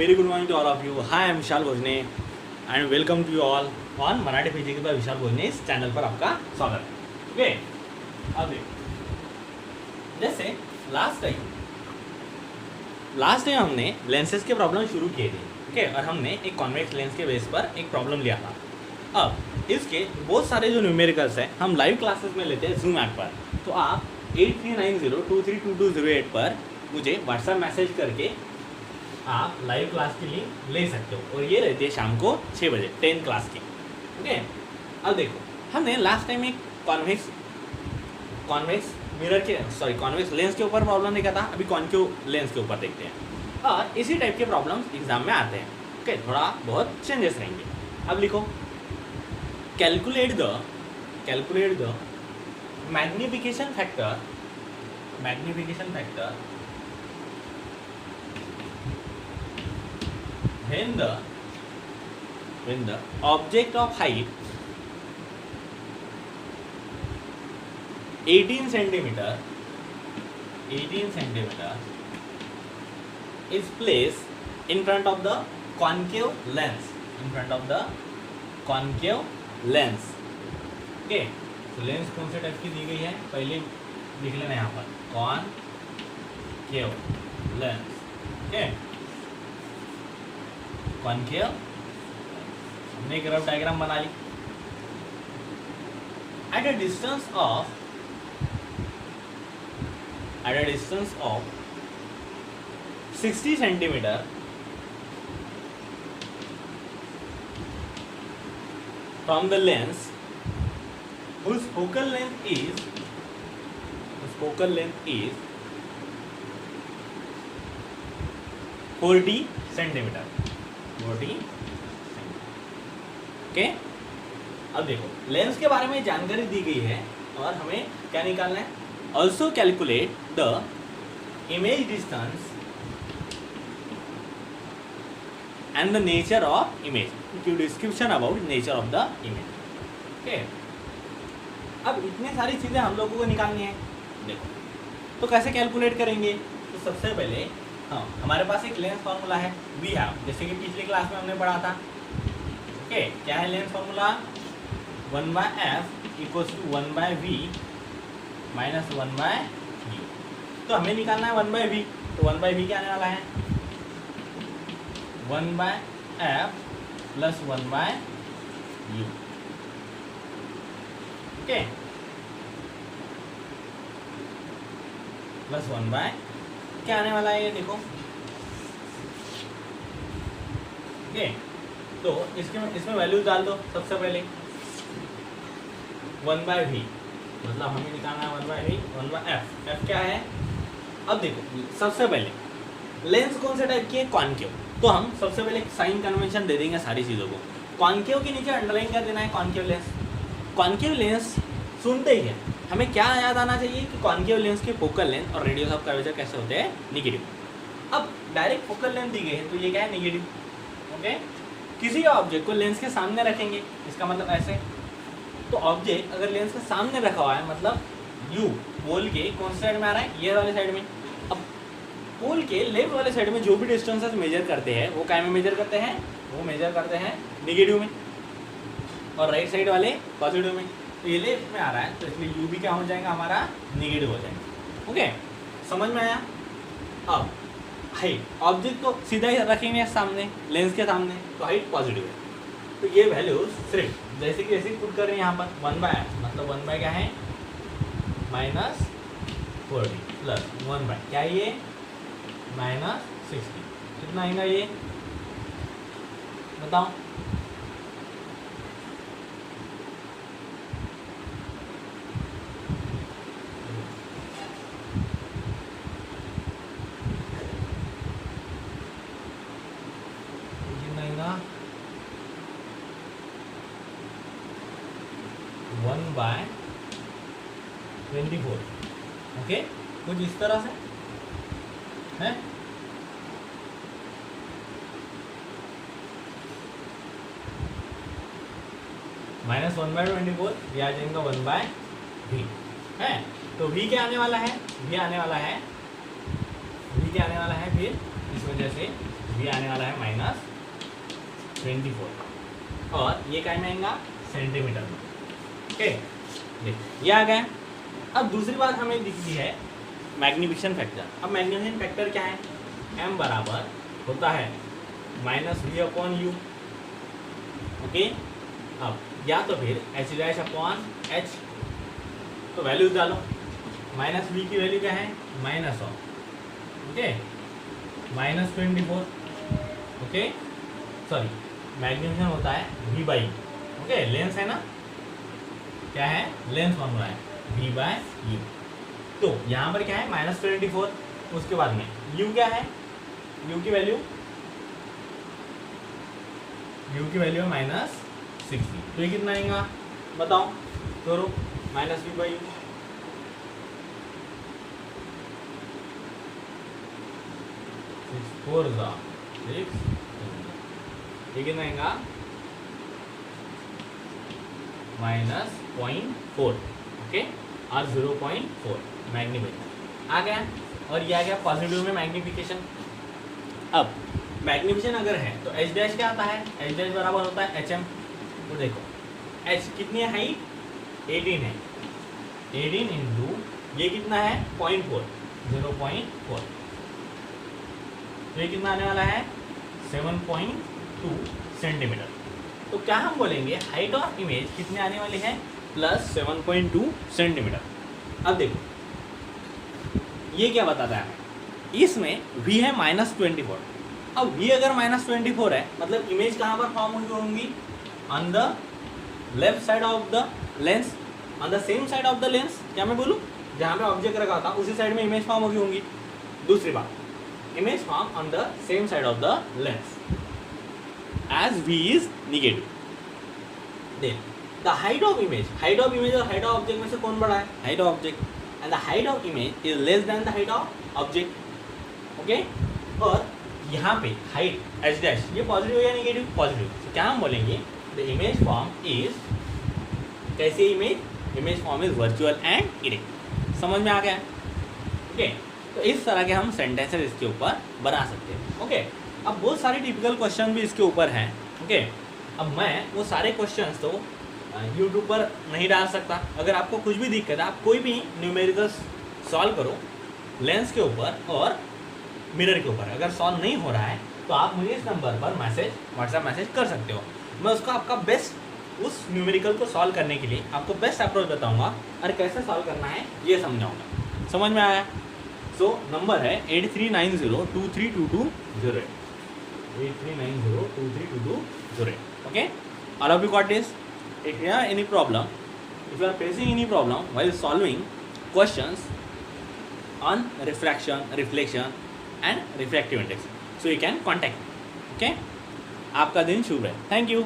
very good morning to all of you. Hi, I am विशाल भोजने and welcome to you all on Marathi physics by Vishal Bhojane इस channel पर आपका स्वागत है. Okay, अब देखो, जैसे लास्ट टाइम हमने लेंसेज के प्रॉब्लम शुरू किए थे. ओके, और हमने एक कॉन्वेक्स लेंस के बेस पर एक प्रॉब्लम लिया था. अब इसके बहुत सारे जो न्यूमेरिकल्स हैं हम लाइव क्लासेस में लेते हैं जूम ऐप पर. तो आप 8390232208 पर मुझे व्हाट्सएप मैसेज करके आप लाइव क्लास की लिंक ले सकते हो, और ये रहती है शाम को 6 बजे 10 क्लास की. ओके, अब देखो, हमने लास्ट टाइम एक कॉन्वेक्स लेंस के ऊपर प्रॉब्लम देखा था. अभी कॉन्केव लेंस के ऊपर देखते हैं, और इसी टाइप के प्रॉब्लम्स एग्जाम में आते हैं. ओके, थोड़ा बहुत चेंजेस रहेंगे. अब लिखो, calculate the magnification factor when the object of height 18 centimeter is placed in front of the concave lens. Okay, तो लेंस कौन से टाइप की दी गई है पहले लिख लेना यहाँ पर, कॉनकेव लेंस. ओके, कॉनकेव, हमने एक रफ डायग्राम बना ली. At a distance of 60 centimetre from the lens whose focal length is 40 centimetre. Okay, अब देखो, लेंस के बारे में जानकारी दी गई है और हमें क्या निकालना है. Also calculate the image distance and the nature of image. Give description about nature of the image. Okay, अब इतनी सारी चीज़ें हम लोगों को निकालनी है. देखो, तो कैसे कैलकुलेट करेंगे. तो सबसे पहले हमारे पास एक लेंस फार्मूला है वी हैव, जैसे कि पिछली क्लास में हमने पढ़ा था. ओके, क्या है lens formula. 1/f equals to 1/v minus 1/v. तो हमें निकालना है 1/v. तो 1/v क्या आने वाला है, 1/f plus 1/u. Okay, plus 1/, क्या आने वाला है ये देखो. ओके, तो इसमें वैल्यू डाल दो. सबसे पहले 1/v, मतलब हमें निकालना है 1/v, 1/f. f क्या है. अब देखो, सबसे पहले लेंस कौन से टाइप की है, कॉनकेव. तो हम सबसे पहले साइन कन्वेंशन दे देंगे सारी चीज़ों को. कॉनकेव के नीचे अंडरलाइन कर देना है कॉनकेव लेंस सुनते ही है हमें क्या याद आना चाहिए कि कॉनकेव लेंस के फोकल लेंथ और रेडियस ऑफ कर्वेचर कैसे होते हैं, निगेटिव. अब डायरेक्ट फोकल लेंथ दी गई है तो ये क्या है, निगेटिव. ओके, किसी ऑब्जेक्ट को लेंस के सामने रखेंगे, इसका मतलब ऐसे. तो ऑब्जेक्ट अगर लेंस के सामने रखा हुआ है, मतलब यू पोल के कौन से साइड में आ रहा है, ये वाले साइड में. अब पोल के लेफ्ट वाले साइड में जो भी डिस्टेंसेस मेजर करते हैं वो क्या में मेजर करते हैं, निगेटिव में, और राइट साइड वाले पॉजिटिव में. तो ये लेफ्ट में आ रहा है तो इसलिए यू भी क्या हो जाएगा, हमारा निगेटिव हो जाएगा. ओके, समझ में आया. अब हाइट, ऑब्जेक्ट को सीधा ही रखेंगे सामने, लेंस के सामने, तो हाइट पॉजिटिव है. तो ये वैल्यू सिर्फ जैसे कि ऐसे पुट कर रहे हैं यहाँ पर 1/f, मतलब 1/, क्या है, माइनस 40 प्लस 1/, क्या है ये, माइनस 60. कितना आएगा ये बताओ. कितना आएगा, 1/24. ओके, कुछ इस तरह से है. माइनस 1/24, ये आ जाएगा 1/v है. तो v क्या आने वाला है, v आने वाला है फिर इस वजह से v आने वाला है -24 और ये क्या में आएगा सेंटीमीटर में। ओके देख ये आ गया। अब दूसरी बात हमें दिख दी है मैग्निफिकेशन फैक्टर। अब मैग्निफिकेशन फैक्टर क्या है, m बराबर होता है -v/u। ओके अब या तो फिर h'/h, तो वैल्यूज डालो। -v की वैल्यू क्या है -100, ओके -24, ओके सॉरी मैग्निफिकेशन होता है v/u, ओके लेंस है ना, क्या है लेंस फॉर्मूला है v/u। तो यहाँ पर क्या है -24, उसके बाद में u क्या है, u की वैल्यू है -60, तो ये कितना आएगा बताओ करो, -v/u ये कितना आएगा -0.4, ओके और 0.4 मैग्निफिकेशन आ गया। और ये आ गया पॉजिटिव में मैग्निफिकेशन। अब मैग्निफिकेशन अगर है तो h' क्या आता है, h' बराबर होता है hm। तो देखो h कितनी है हाइट 18 है, 18 इंटू ये कितना है 0.4, तो ये कितना आने वाला है 7.2 सेंटीमीटर। तो क्या हम बोलेंगे हाइट ऑफ इमेज कितने आने वाली है +7.2 सेंटीमीटर। अब देखो ये क्या बताता है हमें, इसमें v है -24। अब v अगर -24 है मतलब इमेज कहाँ पर फॉर्म हुई होंगी, on the left side of the lens, on the same side of the lens. क्या मैं बोलूँ, जहाँ पे ऑब्जेक्ट रखा था उसी साइड में इमेज फॉर्म होगी होंगी। दूसरी बात image form on the same side of the lens as v is negative। then the height of image और height of object में से कौन बड़ा है, height of object, and the height of image is less than the height of object, okay और यहाँ पे height h' ये पॉजिटिव या नेगेटिव, पॉजिटिव। तो क्या हम बोलेंगे द इमेज फॉर्म इज, कैसी image form is virtual and erect. समझ में आ गया, ओके तो इस तरह के हम सेंटेंसेस इसके ऊपर बना सकते हैं। ओके अब बहुत सारे टिपिकल क्वेश्चन भी इसके ऊपर हैं। ओके अब मैं वो सारे क्वेश्चंस तो यूट्यूब पर नहीं डाल सकता। अगर आपको कुछ भी दिक्कत है, आप कोई भी न्यूमेरिकल्स सॉल्व करो लेंस के ऊपर और मिरर के ऊपर, अगर सॉल्व नहीं हो रहा है तो आप मुझे इस नंबर पर व्हाट्सएप मैसेज कर सकते हो। मैं उसका आपका बेस्ट उस न्यूमेरिकल को सॉल्व करने के लिए आपको बेस्ट अप्रोच बताऊँगा और कैसे सॉल्व करना है ये समझाऊँगा। समझ में आया? सो नंबर है 8390232208, 8390232208। Okay, all of you got this? If you have any problem, if you are facing any problem while solving questions on refraction, reflection and refractive index, so you can contact me. Okay, आपका दिन शुभ रहे। Thank you.